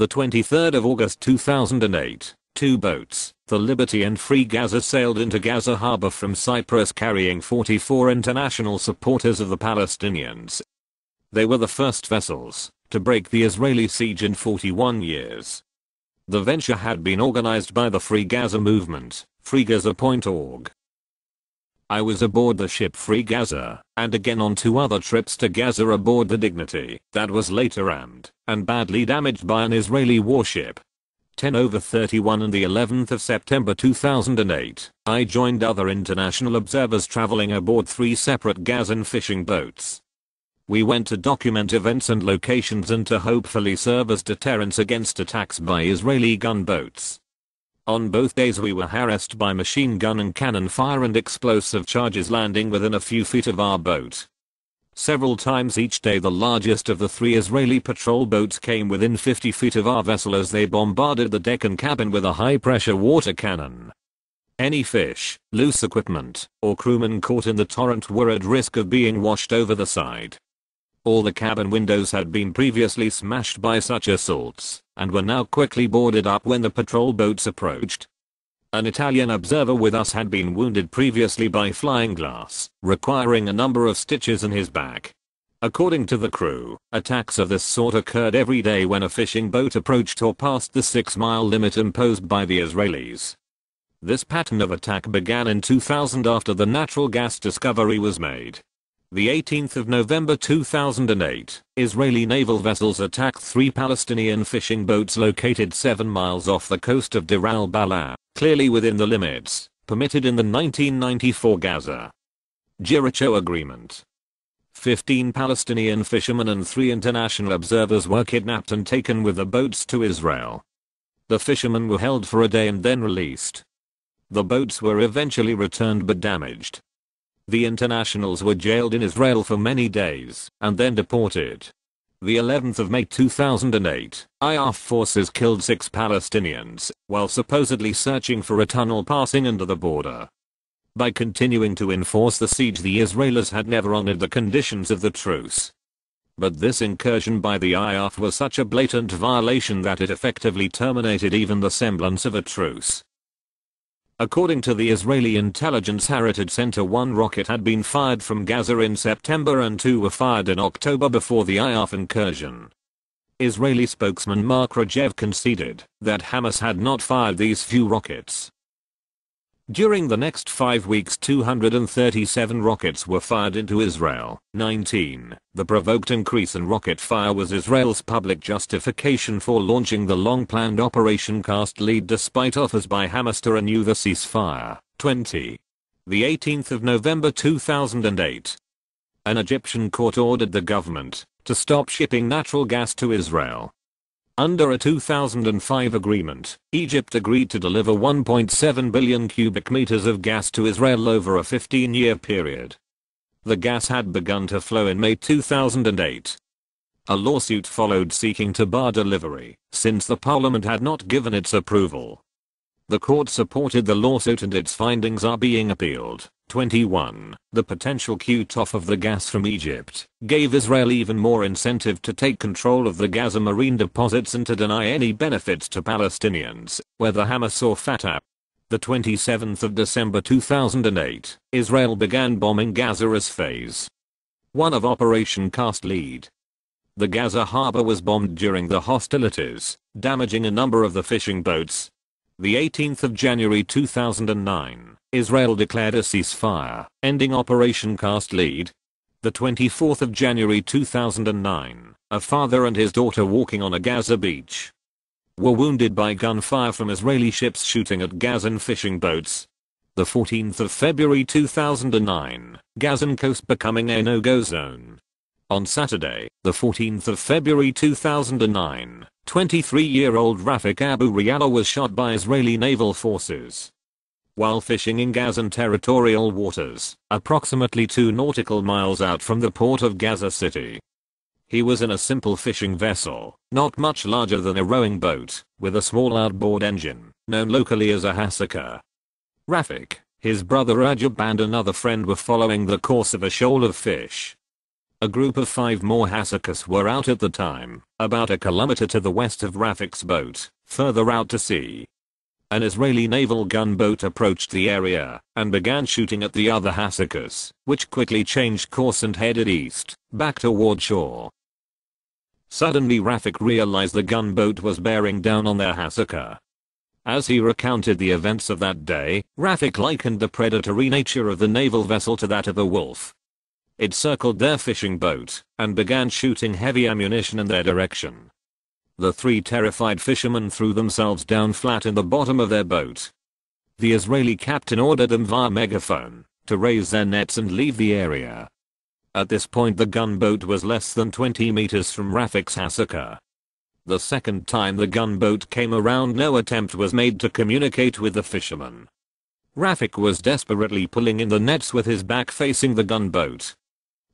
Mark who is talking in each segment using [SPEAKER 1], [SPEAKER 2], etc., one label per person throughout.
[SPEAKER 1] The 23rd of August 2008, two boats, the Liberty and Free Gaza, sailed into Gaza harbor from Cyprus carrying 44 international supporters of the Palestinians. They were the first vessels to break the Israeli siege in 41 years. The venture had been organized by the Free Gaza movement, freegaza.org. I was aboard the ship Free Gaza, and again on two other trips to Gaza aboard the Dignity, that was later rammed and badly damaged by an Israeli warship. 10/31 and the 11th of September 2008, I joined other international observers traveling aboard three separate Gazan fishing boats. We went to document events and locations and to hopefully serve as deterrence against attacks by Israeli gunboats. On both days we were harassed by machine gun and cannon fire and explosive charges landing within a few feet of our boat. Several times each day the largest of the three Israeli patrol boats came within 50 feet of our vessel as they bombarded the deck and cabin with a high-pressure water cannon. Any fish, loose equipment, or crewmen caught in the torrent were at risk of being washed over the side. All the cabin windows had been previously smashed by such assaults, and were now quickly boarded up when the patrol boats approached. An Italian observer with us had been wounded previously by flying glass, requiring a number of stitches in his back. According to the crew, attacks of this sort occurred every day when a fishing boat approached or passed the 6-mile limit imposed by the Israelis. This pattern of attack began in 2000 after the natural gas discovery was made. The 18th of November 2008, Israeli naval vessels attacked three Palestinian fishing boats located 7 miles off the coast of Deir al-Balah, clearly within the limits permitted in the 1994 Gaza-Jericho Agreement. 15 Palestinian fishermen and 3 international observers were kidnapped and taken with the boats to Israel. The fishermen were held for a day and then released. The boats were eventually returned but damaged. The internationals were jailed in Israel for many days and then deported. The 11th of May 2008, IDF forces killed 6 Palestinians while supposedly searching for a tunnel passing under the border. By continuing to enforce the siege, the Israelis had never honored the conditions of the truce. But this incursion by the IDF was such a blatant violation that it effectively terminated even the semblance of a truce. According to the Israeli Intelligence Heritage Center, 1 rocket had been fired from Gaza in September and 2 were fired in October before the IDF incursion. Israeli spokesman Mark Regev conceded that Hamas had not fired these few rockets. During the next 5 weeks 237 rockets were fired into Israel. 19. The provoked increase in rocket fire was Israel's public justification for launching the long-planned Operation Cast Lead despite offers by Hamas to renew the ceasefire. 20. The 18th of November 2008. An Egyptian court ordered the government to stop shipping natural gas to Israel. Under a 2005 agreement, Egypt agreed to deliver 1.7 billion cubic meters of gas to Israel over a 15-year period. The gas had begun to flow in May 2008. A lawsuit followed seeking to bar delivery, since the parliament had not given its approval. The court supported the lawsuit and its findings are being appealed. 21. The potential cut-off of the gas from Egypt gave Israel even more incentive to take control of the Gaza marine deposits and to deny any benefits to Palestinians, whether Hamas or Fatah. The 27th of December 2008, Israel began bombing Gaza as phase 1 of Operation Cast Lead. The Gaza harbor was bombed during the hostilities, damaging a number of the fishing boats. The 18th of January 2009, Israel declared a ceasefire, ending Operation Cast Lead. The 24th of January 2009, a father and his daughter walking on a Gaza beach were wounded by gunfire from Israeli ships shooting at Gazan fishing boats. The 14th of February 2009, Gazan coast becoming a no-go zone. On Saturday, the 14th of February 2009, 23-year-old Rafik Abu Riyala was shot by Israeli naval forces while fishing in Gazan territorial waters, approximately 2 nautical miles out from the port of Gaza City. He was in a simple fishing vessel, not much larger than a rowing boat, with a small outboard engine, known locally as a hasaka. Rafik, his brother Rajab and another friend were following the course of a shoal of fish. A group of 5 more Hasakas were out at the time, about a kilometer to the west of Rafik's boat, further out to sea. An Israeli naval gunboat approached the area and began shooting at the other Hasakas, which quickly changed course and headed east, back toward shore. Suddenly Rafik realized the gunboat was bearing down on their Hasaka. As he recounted the events of that day, Rafik likened the predatory nature of the naval vessel to that of a wolf. It circled their fishing boat and began shooting heavy ammunition in their direction. The 3 terrified fishermen threw themselves down flat in the bottom of their boat. The Israeli captain ordered them via megaphone to raise their nets and leave the area. At this point the gunboat was less than 20 meters from Rafik's Hasaka. The second time the gunboat came around, no attempt was made to communicate with the fishermen. Rafik was desperately pulling in the nets with his back facing the gunboat.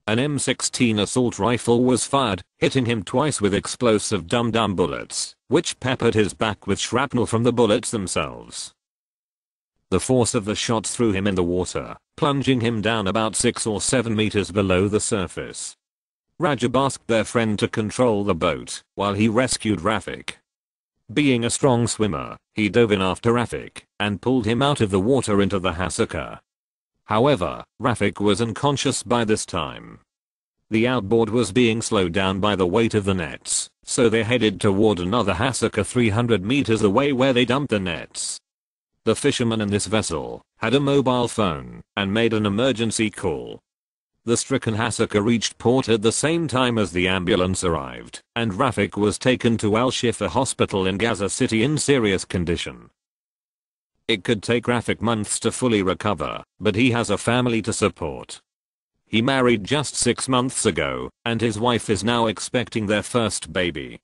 [SPEAKER 1] An M16 assault rifle was fired, hitting him twice with explosive dum-dum bullets, which peppered his back with shrapnel from the bullets themselves. The force of the shots threw him in the water, plunging him down about 6 or 7 meters below the surface. Rajab asked their friend to control the boat while he rescued Rafik. Being a strong swimmer, he dove in after Rafik and pulled him out of the water into the Hasaka. However, Rafik was unconscious by this time. The outboard was being slowed down by the weight of the nets, so they headed toward another Hasaka 300 meters away where they dumped the nets. The fishermen in this vessel had a mobile phone and made an emergency call. The stricken Hasaka reached port at the same time as the ambulance arrived, and Rafik was taken to Al-Shifa Hospital in Gaza City in serious condition. It could take Rafik months to fully recover, but he has a family to support. He married just 6 months ago, and his wife is now expecting their first baby.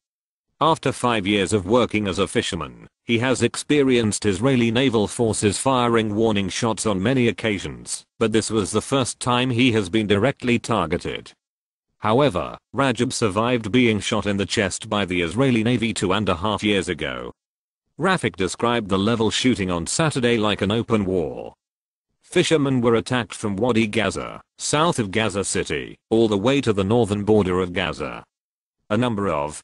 [SPEAKER 1] After 5 years of working as a fisherman, he has experienced Israeli naval forces firing warning shots on many occasions, but this was the first time he has been directly targeted. However, Rajab survived being shot in the chest by the Israeli Navy 2.5 years ago. Rafik described the level shooting on Saturday like an open war. Fishermen were attacked from Wadi Gaza, south of Gaza City, all the way to the northern border of Gaza. A number of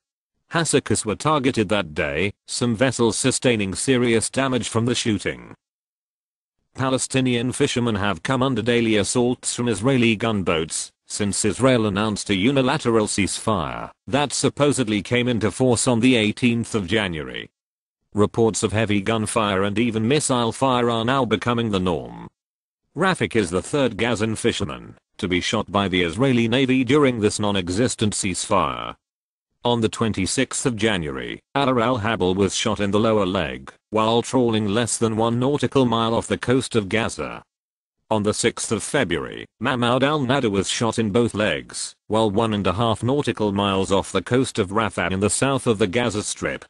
[SPEAKER 1] Hasakas were targeted that day, some vessels sustaining serious damage from the shooting. Palestinian fishermen have come under daily assaults from Israeli gunboats since Israel announced a unilateral ceasefire that supposedly came into force on the 18th of January. Reports of heavy gunfire and even missile fire are now becoming the norm. Rafik is the 3rd Gazan fisherman to be shot by the Israeli Navy during this non-existent ceasefire. On the 26th of January, Ala al-Habal was shot in the lower leg while trawling less than 1 nautical mile off the coast of Gaza. On the 6th of February, Mahmoud al-Nada was shot in both legs while 1.5 nautical miles off the coast of Rafah in the south of the Gaza Strip.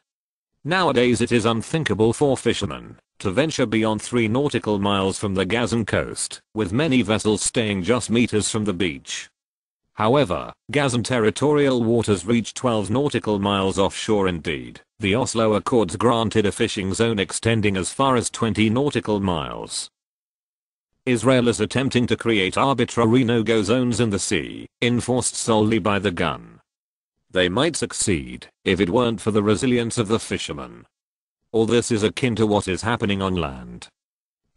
[SPEAKER 1] Nowadays it is unthinkable for fishermen to venture beyond 3 nautical miles from the Gazan coast, with many vessels staying just meters from the beach. However, Gazan territorial waters reach 12 nautical miles offshore. Indeed, the Oslo Accords granted a fishing zone extending as far as 20 nautical miles. Israel is attempting to create arbitrary no-go zones in the sea, enforced solely by the gun. They might succeed if it weren't for the resilience of the fishermen. All this is akin to what is happening on land.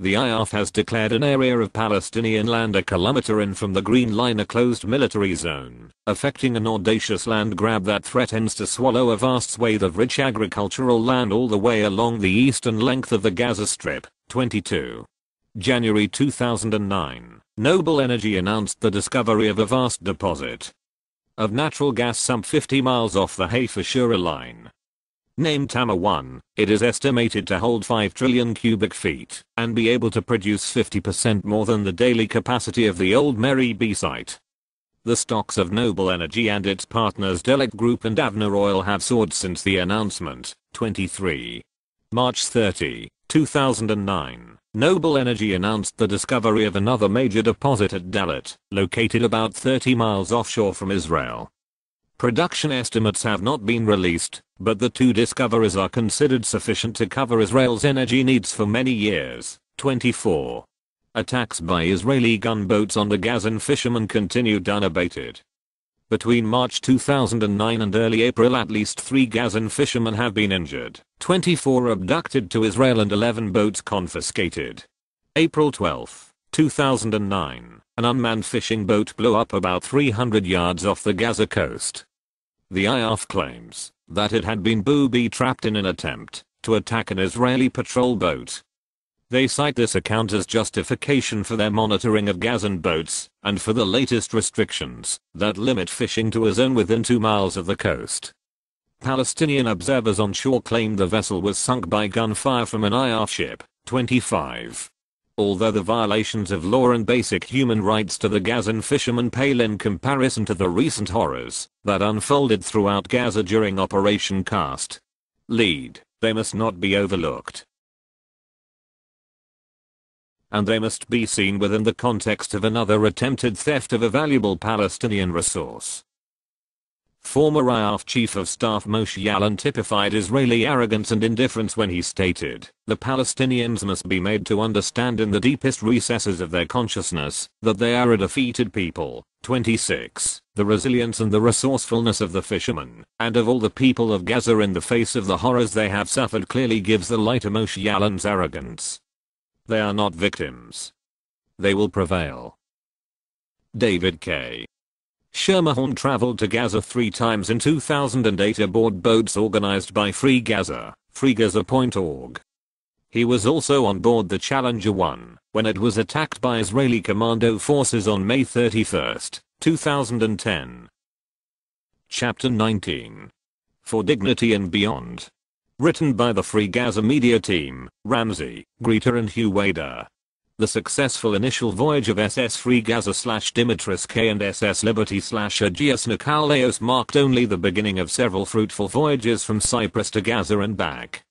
[SPEAKER 1] The IAF has declared an area of Palestinian land a kilometer in from the Green Line a closed military zone, effecting an audacious land grab that threatens to swallow a vast swathe of rich agricultural land all the way along the eastern length of the Gaza Strip. 22. January 2009, Noble Energy announced the discovery of a vast deposit of natural gas some 50 miles off the Haifa-Shura line. Named Tama 1, it is estimated to hold 5 trillion cubic feet and be able to produce 50% more than the daily capacity of the old Mary B site. The stocks of Noble Energy and its partners Delek Group and Avner Oil have soared since the announcement. 23. March 30, 2009. Noble Energy announced the discovery of another major deposit at Dalat, located about 30 miles offshore from Israel. Production estimates have not been released, but the 2 discoveries are considered sufficient to cover Israel's energy needs for many years. 24. Attacks by Israeli gunboats on the Gazan fishermen continued unabated. Between March 2009 and early April, at least 3 Gazan fishermen have been injured, 24 abducted to Israel and 11 boats confiscated. April 12, 2009, an unmanned fishing boat blew up about 300 yards off the Gaza coast. The IAF claims that it had been booby-trapped in an attempt to attack an Israeli patrol boat. They cite this account as justification for their monitoring of Gazan boats and for the latest restrictions that limit fishing to a zone within 2 miles of the coast. Palestinian observers on shore claimed the vessel was sunk by gunfire from an IAF ship, 25. Although the violations of law and basic human rights to the Gazan fishermen pale in comparison to the recent horrors that unfolded throughout Gaza during Operation Cast Lead, they must not be overlooked. And they must be seen within the context of another attempted theft of a valuable Palestinian resource. Former IAF Chief of Staff Moshe Yaalon typified Israeli arrogance and indifference when he stated, "The Palestinians must be made to understand in the deepest recesses of their consciousness that they are a defeated people." 26. The resilience and the resourcefulness of the fishermen and of all the people of Gaza in the face of the horrors they have suffered clearly gives the lie to Moshe Yaalon's arrogance. They are not victims. They will prevail. David K. Schermerhorn traveled to Gaza 3 times in 2008 aboard boats organized by Free Gaza, freegaza.org. He was also on board the Challenger 1 when it was attacked by Israeli commando forces on May 31, 2010. Chapter 19. For Dignity and Beyond. Written by the Free Gaza media team, Ramsey, Greta and Hugh Wader. The successful initial voyage of SS Free Gaza / Dimitris K and SS Liberty / Aegeus Nikolaos marked only the beginning of several fruitful voyages from Cyprus to Gaza and back.